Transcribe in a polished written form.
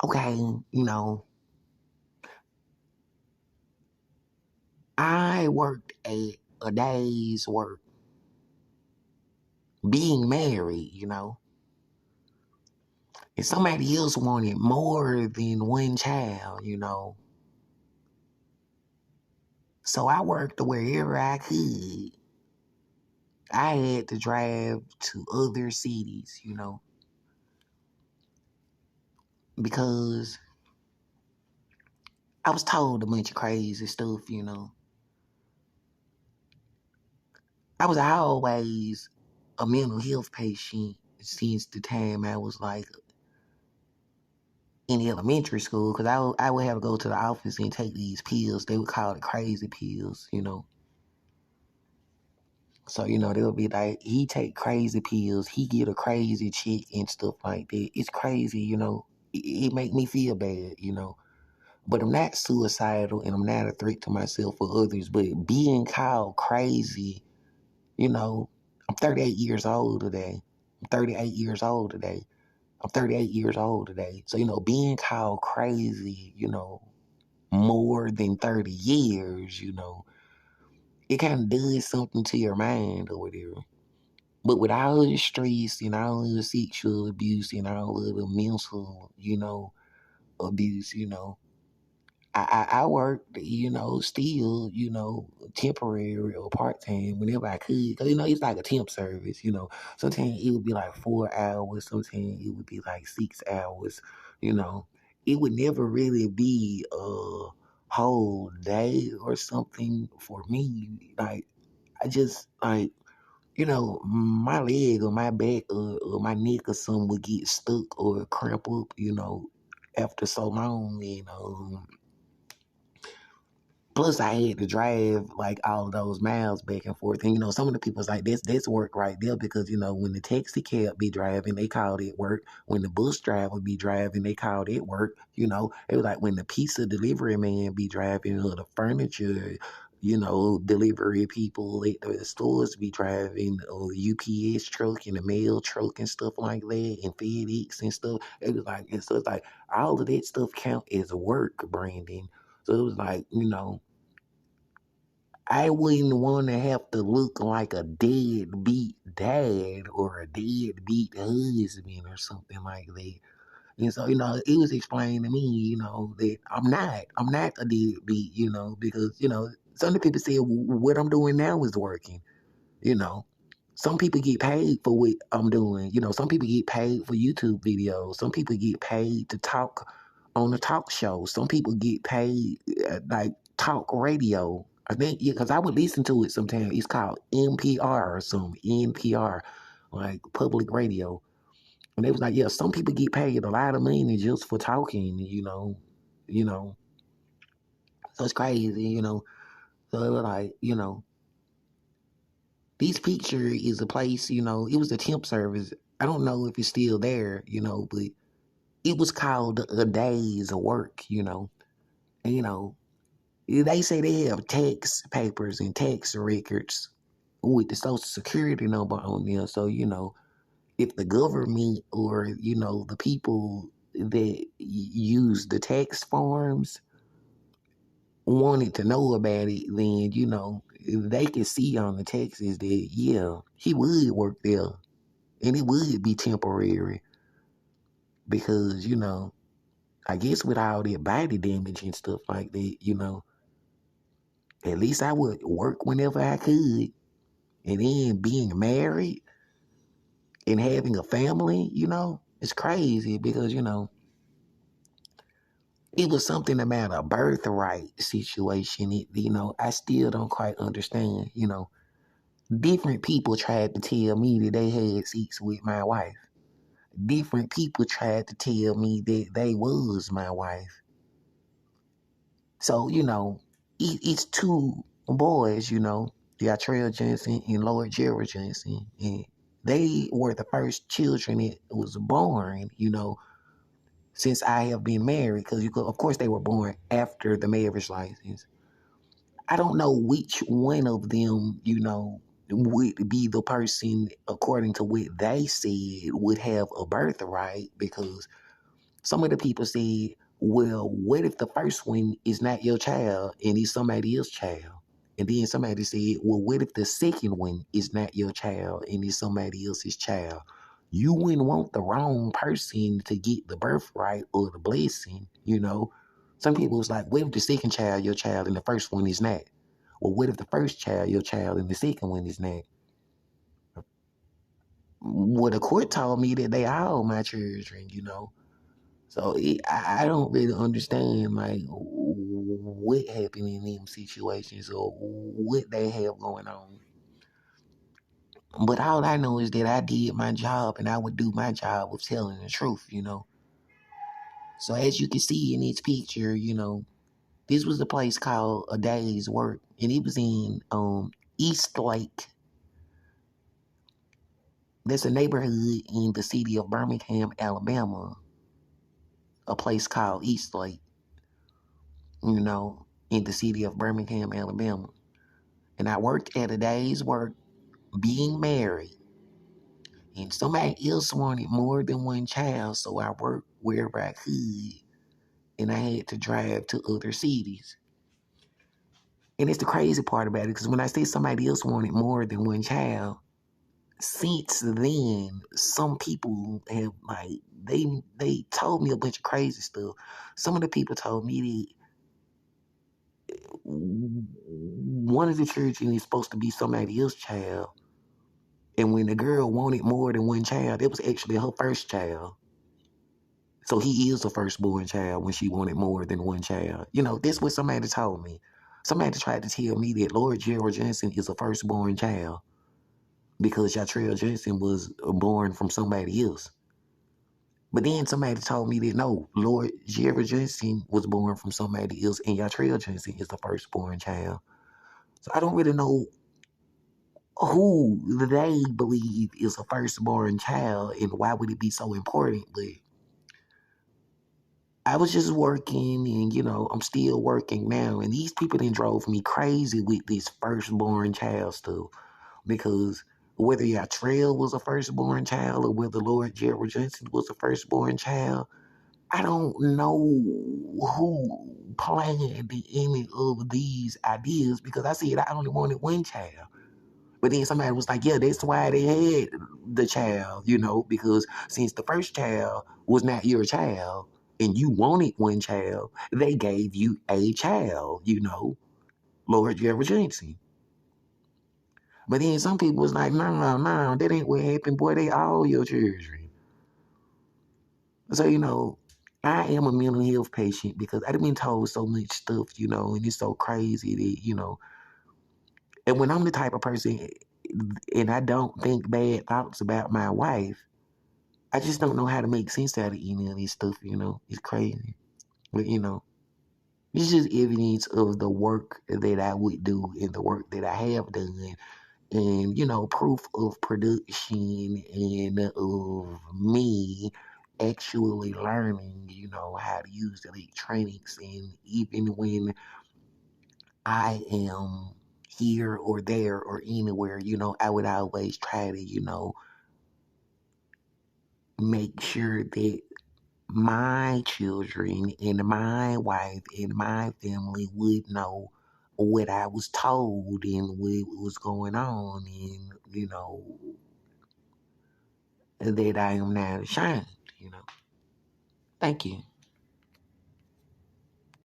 okay, I worked a day's work being married, and somebody else wanted more than one child. So I worked wherever I could. I had to drive to other cities, because I was told a bunch of crazy stuff. I was always a mental health patient since the time I was like in elementary school, because I would have to go to the office and take these pills. They would call it crazy pills. So, they would be like, he take crazy pills, he get a crazy chick and stuff like that. It's crazy. It make me feel bad. But I'm not suicidal and I'm not a threat to myself or others. But being called crazy, I'm 38 years old today. I'm 38 years old today. I'm 38 years old today. So, being called crazy, more than 30 years, it kind of does something to your mind or whatever. But with all the stress and all of the sexual abuse and all of the mental, abuse, I worked, still, temporary or part time whenever I could. Cause it's like a temp service. Sometimes it would be like 4 hours, sometimes it would be like 6 hours. You know, it would never really be a whole day or something for me. Like I just like. My leg or my back or my neck or something would get stuck or cramp up, after so long, plus, I had to drive like all of those miles back and forth. And some of the people's like, that's work right there because when the taxi cab be driving, they called it work. When the bus driver be driving, they called it work. It was like when the pizza delivery man be driving or the furniture, delivery people at the stores be driving or the UPS truck and the mail truck and stuff like that and FedEx and stuff. It was like, and so it's like all of that stuff count as work, Brandon. So it was like, I wouldn't want to have to look like a deadbeat dad or a deadbeat husband or something like that. And so, it was explained to me, that I'm not a deadbeat, because, some of the people said what I'm doing now is working, you know. Some people get paid for what I'm doing. Some people get paid for YouTube videos. Some people get paid to talk on a talk show. Some people get paid like talk radio. I think, yeah, because I would listen to it sometimes. It's called NPR or something, NPR, like public radio. And they was like, yeah, some people get paid a lot of money just for you know. So it's crazy. So it was like, this picture is a place, it was a temp service. I don't know if it's still there, but it was called a day's work. And, they say they have tax papers and tax records with the social security number on there. So, if the government or, the people that use the tax forms wanted to know about it, then, they could see on the taxes that, yeah, he would work there and it would be temporary because, I guess with all that body damage and stuff like that, at least I would work whenever I could. And then being married and having a family, it's crazy because, it was something about a birthright situation. I still don't quite understand, Different people tried to tell me that they had sex with my wife. Different people tried to tell me that they was my wife. So, it's two boys, Trell Johnson and Lord Gerald Johnson. And they were the first children that was born, since I have been married. Because, of course, they were born after the marriage license. I don't know which one of them, would be the person, according to what they said, would have a birthright because Some of the people said, well, what if the first one is not your child and it's somebody else's child? And then somebody said, well, what if the second one is not your child and it's somebody else's child? You wouldn't want the wrong person to get the birthright or the blessing, you know? Some people was like, what if the second child your child and the first one is not? Well, what if the first child your child and the second one is not? Well, the court told me that they all my children, you know? So I don't really understand like what happened in them situations or what they have going on. But all I know is that I did my job and I would do my job with telling the truth, you know. So as you can see in this picture, you know, this was a place called A Day's Work, and it was in East Lake. There's a neighborhood in the city of Birmingham, Alabama, a place called East Lake, you know, in the city of Birmingham, Alabama. And I worked at A Day's Work being married. And somebody else wanted more than one child, so I worked wherever I could. And I had to drive to other cities. And it's the crazy part about it, because when I say somebody else wanted more than one child, since then, some people have like they told me a bunch of crazy stuff. Some of the people told me that one of the children is supposed to be somebody else's child. And when the girl wanted more than one child, it was actually her first child. So he is a firstborn child when she wanted more than one child. You know, that's what somebody told me. Somebody tried to tell me that Lord Gerald Johnson is a firstborn child because Yatrell Johnson was born from somebody else. But then somebody told me that no, Lord Gerald Johnson was born from somebody else and Yatrell Johnson is the firstborn child. So I don't really know who they believe is a firstborn child and why would it be so important. But I was just working and, you know, I'm still working now. And these people then drove me crazy with this firstborn child stuff. Because whether Yatrell was a firstborn child or whether Lord Gerald Johnson was a firstborn child, I don't know who planned any of these ideas because I said I only wanted one child. But then somebody was like, yeah, that's why they had the child, you know, because since the first child was not your child and you wanted one child, they gave you a child, you know, Lord Gerald Johnson. But then some people was like, no, that ain't what happened, boy, they all your children. So, you know, I am a mental health patient because I've been told so much stuff, you know, and it's so crazy that, you know, and when I'm the type of person and I don't think bad thoughts about my wife, I just don't know how to make sense out of any of this stuff, you know. It's crazy. But, you know, it's just evidence of the work that I would do and the work that I have done. And, you know, proof of production and of me actually learning, you know, how to use electronics. And even when I am here or there or anywhere, you know, I would always try to, you know, make sure that my children and my wife and my family would know what I was told and what was going on and, you know, that I am not ashamed, you know. Thank you.